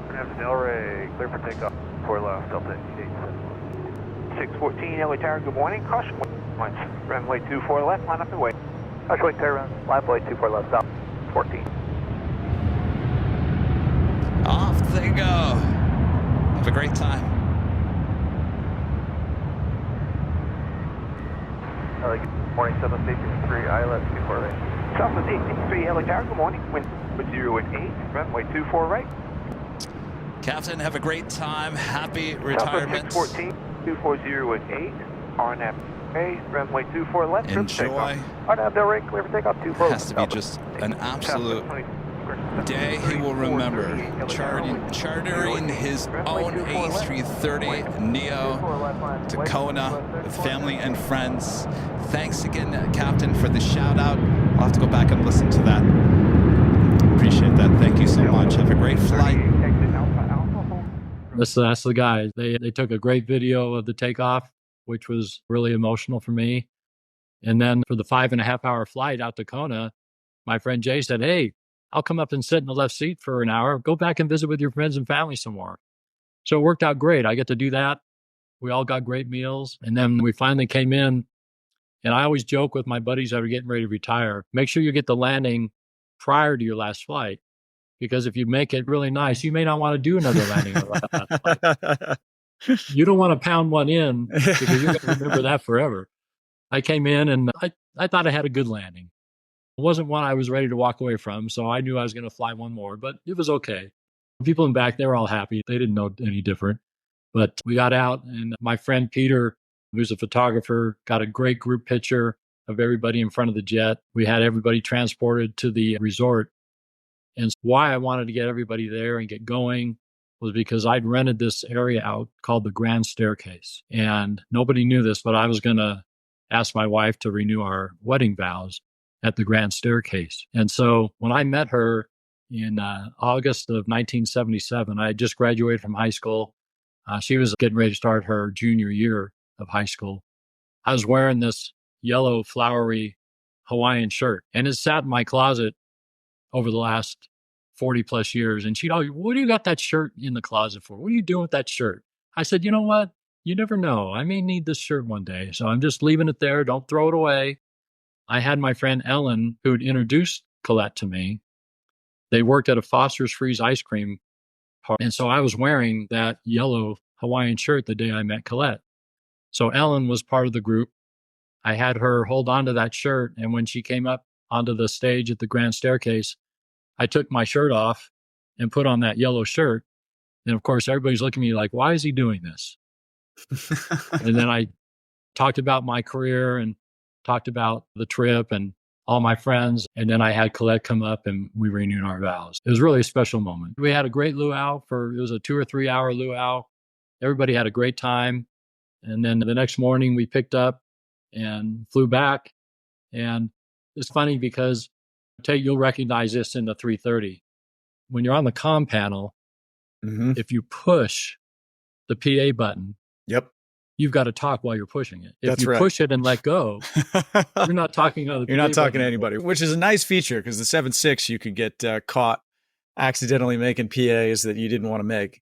RNF Del Ray, clear for takeoff. 4 left, Delta 8871. 614 LA Tower, good morning. Caution once. Runway 24 left, line up and wait. Caution, clear run. Line plate 24 left, south 14. Off they go. Have a great time. Good morning, 783 ILS 248. Southwest 863 LA Tower, good morning. Wind 018, runway 24 right. Captain, have a great time. Happy retirement. Southwest 614, 240 RNAP A, runway 24 left. Enjoy. RNAP Del Ray, clear for takeoff 24. Has to be just an absolute day he will remember. Chartering his own A330neo to Kona with family and friends. Thanks again, Captain, for the shout out. We'll have to go back and listen to that. Appreciate that. Thank you so much. Have a great flight. That's the guys. They took a great video of the takeoff, which was really emotional for me. And then for the 5.5-hour flight out to Kona, my friend Jay said, "Hey, I'll come up and sit in the left seat for an hour. Go back and visit with your friends and family some more." So it worked out great. I get to do that. We all got great meals. And then we finally came in. And I always joke with my buddies that are getting ready to retire, make sure you get the landing prior to your last flight. Because if you make it really nice, you may not want to do another landing on that flight. You don't want to pound one in because you're going to remember that forever. I came in and I thought I had a good landing. It wasn't one I was ready to walk away from, so I knew I was going to fly one more, but it was okay. People in back, they were all happy. They didn't know any different. But we got out, and my friend Peter, who's a photographer, got a great group picture of everybody in front of the jet. We had everybody transported to the resort. And why I wanted to get everybody there and get going was because I'd rented this area out called the Grand Staircase. And nobody knew this, but I was going to ask my wife to renew our wedding vows at the Grand Staircase. And so when I met her in August of 1977, I had just graduated from high school. She was getting ready to start her junior year of high school. I was wearing this yellow flowery Hawaiian shirt, and it sat in my closet over the last 40 plus years. And she'd always, "What do you got that shirt in the closet for? What are you doing with that shirt?" I said, "You know what? You never know. I may need this shirt one day. So I'm just leaving it there. Don't throw it away." I had my friend Ellen, who'd introduced Colette to me. They worked at a Foster's Freeze ice cream park. And so I was wearing that yellow Hawaiian shirt the day I met Colette. So Ellen was part of the group. I had her hold on to that shirt. And when she came up onto the stage at the Grand Staircase, I took my shirt off and put on that yellow shirt. And of course, everybody's looking at me like, "Why is he doing this?" And then I talked about my career and talked about the trip and all my friends. And then I had Colette come up and we renewed our vows. It was really a special moment. We had a great luau it was a 2 or 3 hour luau. Everybody had a great time. And then the next morning we picked up and flew back. And it's funny because you'll recognize this in the 330. When you're on the comm panel, if you push the PA button, you've got to talk while you're pushing it. If you push it and let go, you're not talking to You're not talking to anybody, which is a nice feature because the 7.6, you could get caught accidentally making PAs that you didn't want to make.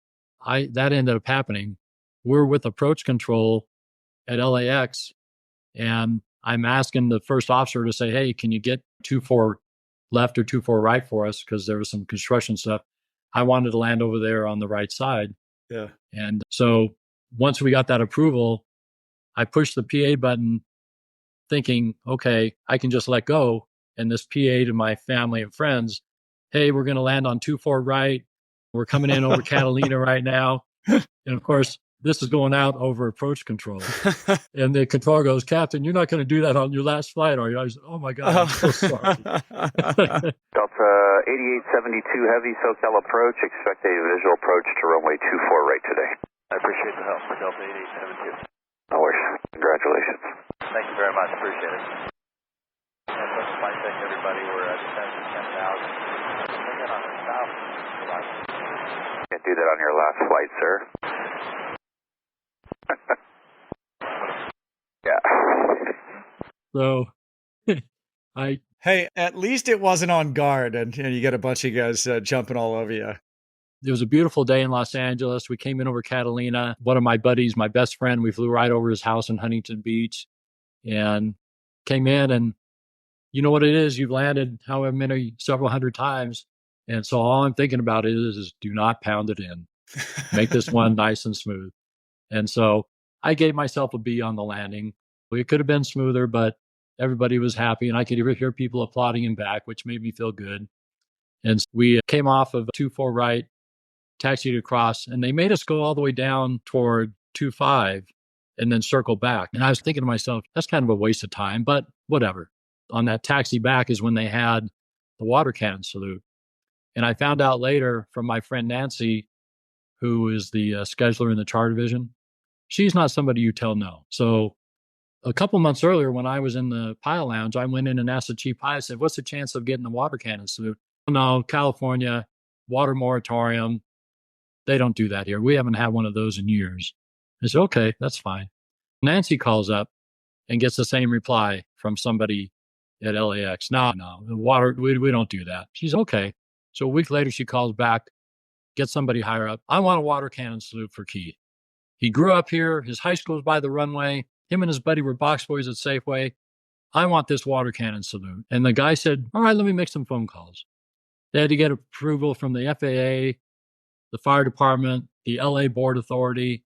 That ended up happening. We're with approach control at LAX, and I'm asking the first officer to say, "Hey, can you get 2-4 left or 2-4 right for us?" Because there was some construction stuff. I wanted to land over there on the right side. Yeah. And so once we got that approval, I pushed the PA button thinking, okay, I can just let go. And this PA to my family and friends, "Hey, we're going to land on 2-4 right. We're coming in over Catalina right now." And of course, this is going out over approach control. And the controller goes, "Captain, you're not going to do that on your last flight, are you?" I said, "Oh my God, I'm so sorry." Delta 8872 Heavy SoCal approach. Expect a visual approach to runway 24 right today. I appreciate the help for Delta 8872. No worries. Congratulations. Thank you very much. Appreciate it. And let's flight check everybody. We're at descent to 10,000. Again on the south. Can't do that on your last flight, sir. So Hey, at least it wasn't on guard and you get a bunch of guys jumping all over you. It was a beautiful day in Los Angeles. We came in over Catalina. One of my buddies, my best friend, we flew right over his house in Huntington Beach and came in. And you know what it is? You've landed however many, several hundred times. And so all I'm thinking about is do not pound it in. Make this one nice and smooth. And so I gave myself a B on the landing. It could have been smoother, but everybody was happy. And I could hear people applauding him back, which made me feel good. And so we came off of 2-4 right, taxied across, and they made us go all the way down toward 2-5 and then circle back. And I was thinking to myself, that's kind of a waste of time, but whatever. On that taxi back is when they had the water cannon salute. And I found out later from my friend Nancy, who is the scheduler in the charter division, she's not somebody you tell no. So A couple months earlier, when I was in the pilot lounge, I went in and asked the chief pilot, I said, what's the chance of getting the water cannon salute? No, California, water moratorium. They don't do that here. We haven't had one of those in years. I said, okay, that's fine. Nancy calls up and gets the same reply from somebody at LAX. No, the water, we don't do that. She's okay. So a week later, she calls back, gets somebody higher up. I want a water cannon salute for Keith. He grew up here. His high school's by the runway. Him and his buddy were box boys at Safeway. I want this water cannon salute. And the guy said, all right, let me make some phone calls. They had to get approval from the FAA, the fire department, the LA Board Authority,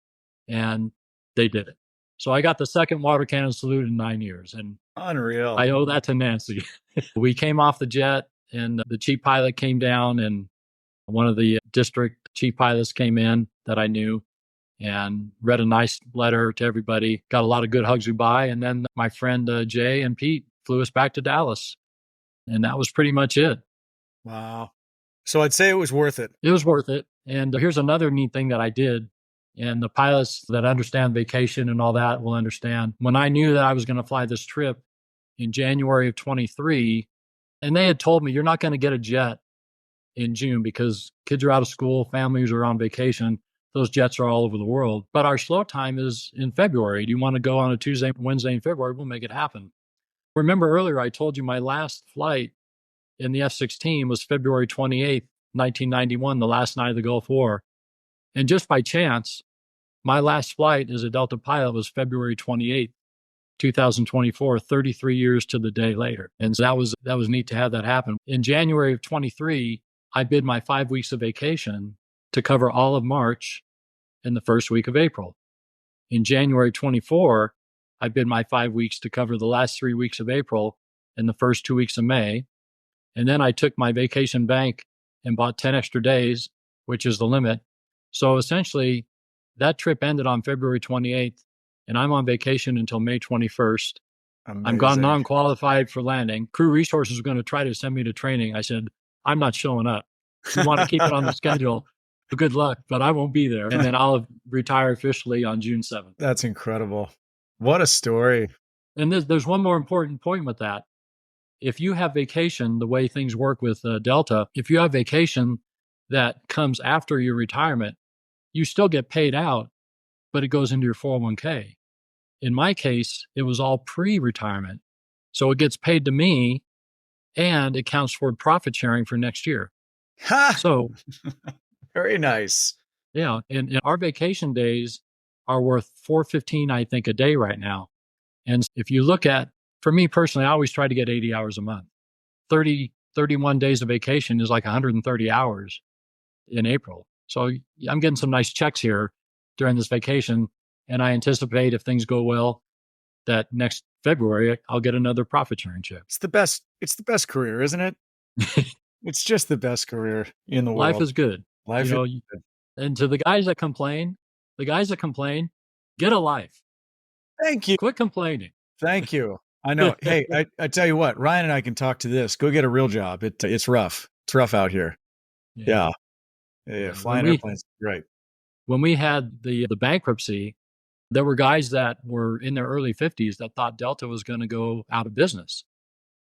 and they did it. So I got the second water cannon salute in 9 years. And Unreal. I owe that to Nancy. We came off the jet and the chief pilot came down and one of the district chief pilots came in that I knew and read a nice letter to everybody, got a lot of good hugs goodbye. And then my friend Jay and Pete flew us back to Dallas. And that was pretty much it. Wow. So I'd say it was worth it. It was worth it. And here's another neat thing that I did. And the pilots that understand vacation and all that will understand. When I knew that I was going to fly this trip in January of 23, and they had told me, you're not going to get a jet in June because kids are out of school, families are on vacation. Those jets are all over the world. But our slow time is in February. Do you want to go on a Tuesday, Wednesday in February? We'll make it happen. Remember earlier, I told you my last flight in the F-16 was February 28th, 1991, the last night of the Gulf War. And just by chance, my last flight as a Delta pilot was February 28th, 2024, 33 years to the day later. And so that was neat to have that happen. In January of 23, I bid my 5 weeks of vacation to cover all of March and the first week of April. In January 24, I bid my 5 weeks to cover the last 3 weeks of April and the first 2 weeks of May. And then I took my vacation bank and bought 10 extra days, which is the limit. So essentially, that trip ended on February 28th, and I'm on vacation until May 21st. Amazing. I'm gone non-qualified for landing. Crew resources were going to try to send me to training. I said, I'm not showing up. You want to keep it on the schedule. Good luck, but I won't be there. And then I'll retire officially on June 7th. That's incredible. What a story. And there's one more important point with that. If you have vacation, the way things work with Delta, if you have vacation that comes after your retirement, you still get paid out, but it goes into your 401k. In my case, it was all pre-retirement. So it gets paid to me and it counts toward profit sharing for next year. Ha! So Very nice. yeah, and our vacation days are worth $415, I think, a day right now. And if you look at, for me personally, I always try to get 80 hours a month. 31 days of vacation is like 130 hours in April. So I'm getting some nice checks here during this vacation. And I anticipate if things go well, that next February, I'll get another profit sharing check. It's the best career, isn't it? It's just the best career in the world. Life is good. Life is good. And to the guys that complain, get a life. Thank you. Quit complaining. Thank you. I know. Hey, I tell you what, Ryan and I can talk to this. Go get a real job. It's rough. It's rough out here. Yeah. Flying airplanes. Right. When we had the bankruptcy, there were guys that were in their early 50s that thought Delta was going to go out of business.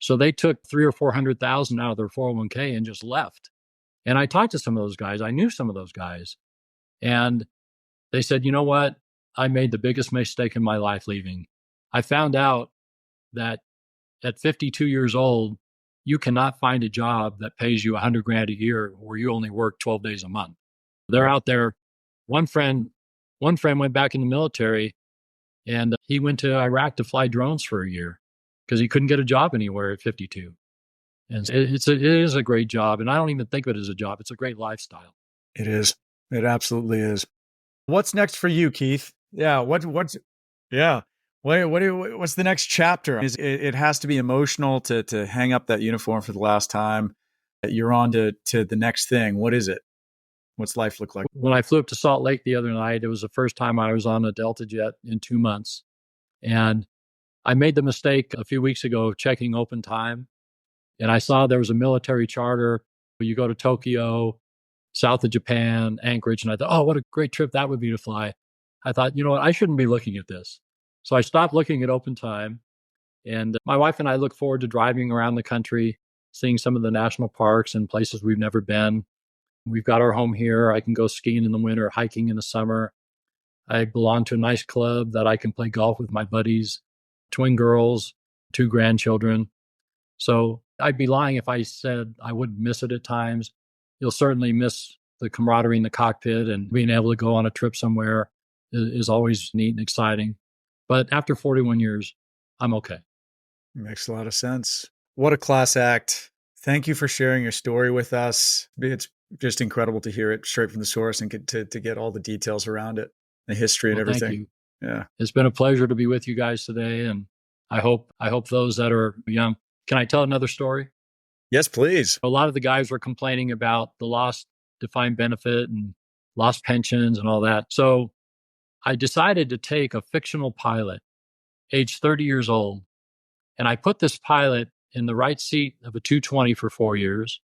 So they took $300,000 or $400,000 out of their 401k and just left. And I talked to some of those guys. I knew some of those guys. And they said, you know what? I made the biggest mistake in my life leaving. I found out that at 52 years old, you cannot find a job that pays you $100,000 a year where you only work 12 days a month. They're out there. One friend went back in the military and he went to Iraq to fly drones for a year because he couldn't get a job anywhere at 52. And it is a great job. And I don't even think of it as a job. It's a great lifestyle. It is. It absolutely is. What's next for you, Keith? Yeah. What's the next chapter? It has to be emotional to hang up that uniform for the last time. You're on to the next thing. What is it? What's life look like? When I flew up to Salt Lake the other night, it was the first time I was on a Delta jet in 2 months. And I made the mistake a few weeks ago of checking open time. And I saw there was a military charter where you go to Tokyo, south of Japan, Anchorage. And I thought, oh, what a great trip that would be to fly. I thought, you know what? I shouldn't be looking at this. So I stopped looking at open time. And my wife and I look forward to driving around the country, seeing some of the national parks and places we've never been. We've got our home here. I can go skiing in the winter, hiking in the summer. I belong to a nice club that I can play golf with my buddies, twin girls, 2 grandchildren. So I'd be lying if I said I wouldn't miss it at times. You'll certainly miss the camaraderie in the cockpit, and being able to go on a trip somewhere is always neat and exciting. But after 41 years, I'm okay. Makes a lot of sense. What a class act. Thank you for sharing your story with us. It's just incredible to hear it straight from the source and get to get all the details around it, the history and everything. Thank you. Yeah. It's been a pleasure to be with you guys today. And I hope those that are young. Can I tell another story? Yes, please. A lot of the guys were complaining about the lost defined benefit and lost pensions and all that. So I decided to take a fictional pilot, age 30 years old, and I put this pilot in the right seat of a 220 for 4 years,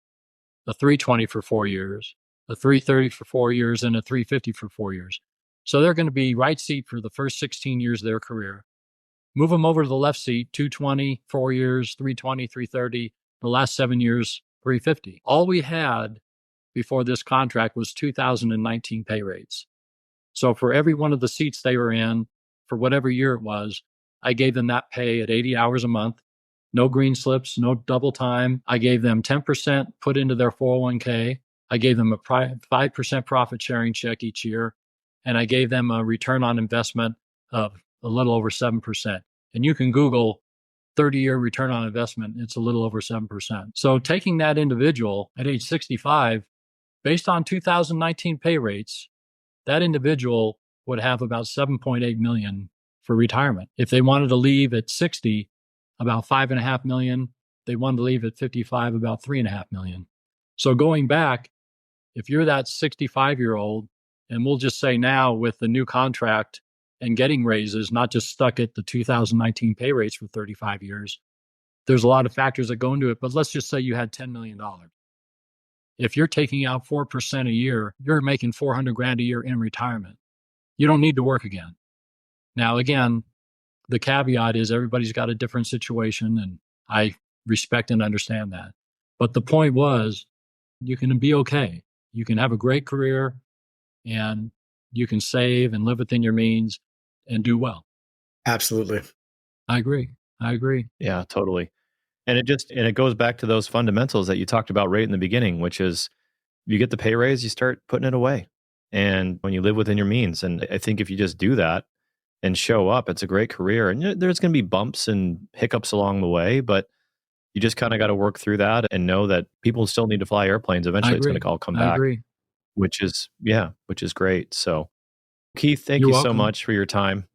a 320 for 4 years, a 330 for 4 years, and a 350 for 4 years. So they're going to be right seat for the first 16 years of their career. Move them over to the left seat, 220, 4 years, 320, 330, the last 7 years, 350. All we had before this contract was 2019 pay rates. So for every one of the seats they were in, for whatever year it was, I gave them that pay at 80 hours a month, no green slips, no double time. I gave them 10% put into their 401k. I gave them a 5% profit sharing check each year. And I gave them a return on investment of a little over 7%. And you can Google 30-year return on investment. It's a little over 7%. So taking that individual at age 65, based on 2019 pay rates, that individual would have about $7.8 million for retirement. If they wanted to leave at 60, about $5.5 million. They wanted to leave at 55, about $3.5 million. So going back, if you're that 65-year-old, and we'll just say now with the new contract and getting raises, not just stuck at the 2019 pay rates for 35 years, there's a lot of factors that go into it. But let's just say you had $10 million. If you're taking out 4% a year, you're making $400,000 a year in retirement. You don't need to work again. Now, again, the caveat is everybody's got a different situation, and I respect and understand that. But the point was, you can be okay. You can have a great career, and you can save and live within your means and do well. Absolutely. I agree. Yeah, totally. And it goes back to those fundamentals that you talked about right in the beginning, which is you get the pay raise, you start putting it away. And when you live within your means, and I think if you just do that and show up, it's a great career. And there's going to be bumps and hiccups along the way, but you just kind of got to work through that and know that people still need to fly airplanes. Eventually it's going to all come back. I agree. Which is great. So Keith, thank you so much for your time,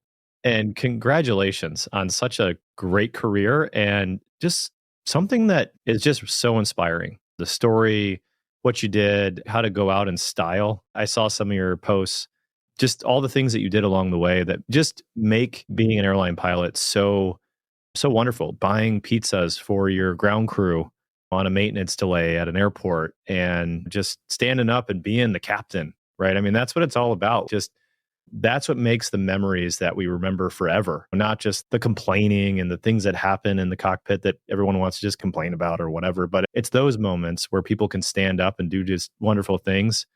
and congratulations on such a great career and just something that is just so inspiring. The story, what you did, how to go out in style. I saw some of your posts, just all the things that you did along the way that just make being an airline pilot so wonderful. Buying pizzas for your ground crew on a maintenance delay at an airport, and just standing up and being the captain, right? I mean, that's what it's all about. Just that's what makes the memories that we remember forever, not just the complaining and the things that happen in the cockpit that everyone wants to just complain about or whatever. But it's those moments where people can stand up and do just wonderful things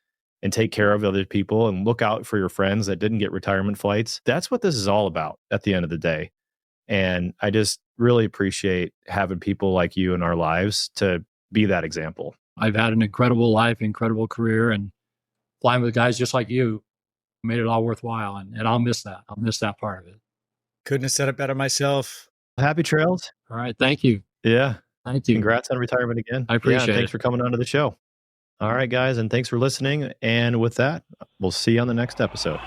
and take care of other people and look out for your friends that didn't get retirement flights. That's what this is all about at the end of the day. And I just really appreciate having people like you in our lives to be that example. I've had an incredible life, incredible career, and flying with guys just like you made it all worthwhile. And I'll miss that. I'll miss that part of it. Couldn't have said it better myself. Happy trails. All right. Thank you. Yeah. Thank you. Congrats on retirement again. I appreciate it. Thanks for coming onto the show. All right, guys. And thanks for listening. And with that, we'll see you on the next episode.